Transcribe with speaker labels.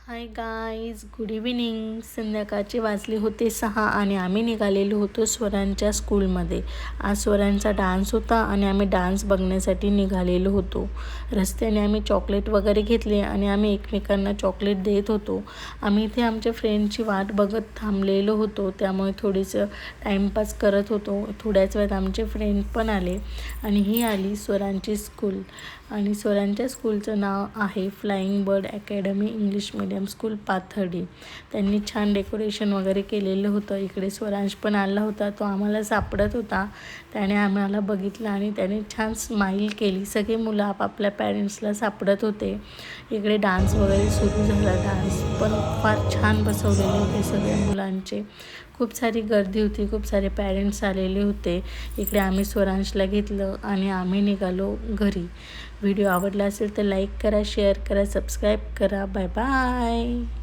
Speaker 1: Hi guys, good evening. संध्याकाळचे वाजले होते 6 आणि आम्ही निघालेलो होतो स्वरांच्या स्कूलमध्ये. आज स्वरांचा डान्स होता आणि आम्ही डान्स बघण्यासाठी निघालेलो होतो. रस्त्याने आम्ही चॉकलेट वगैरे घेतले आणि आम्ही एकमेकांना चॉकलेट देत होतो. आम्ही इथे आमच्या फ्रेंडची वाट बघत थांबलेलो होतो, त्यामुळे थोडीसं टाईमपास करत होतो. थोड्याच वेळात आमचे फ्रेंड पण आले आणि ही आली स्वरांची स्कूल. आणि स्वरांच्या स्कूलचं नाव आहे flying bird academy English medium school Pathardi. त्यांनी छान डेकोरेशन वगैरे केलेलं होतं. इकडे स्वरांश पण आला होता, तो आम्हाला सापडत होता. त्याने आम्हाला बघितलं आणि त्याने छान स्माईल केली. सगळे मुलं आपापल्या पॅरेंट्सला सापडत होते. इकडे डान्स वगैरे सुरू झाला. डान्स पण फार छान बसवलेले होते सगळ्या मुलांचे. खूप सारी गर्दी होती, खूप सारे पॅरेंट्स आलेले होते. इकडे आम्ही स्वरांशला घेतलं आणि आम्ही निघालो घरी. व्हिडिओ आवडला असेल तर लाईक करा, शेअर करा, सबस्क्राईब करा. Bye bye.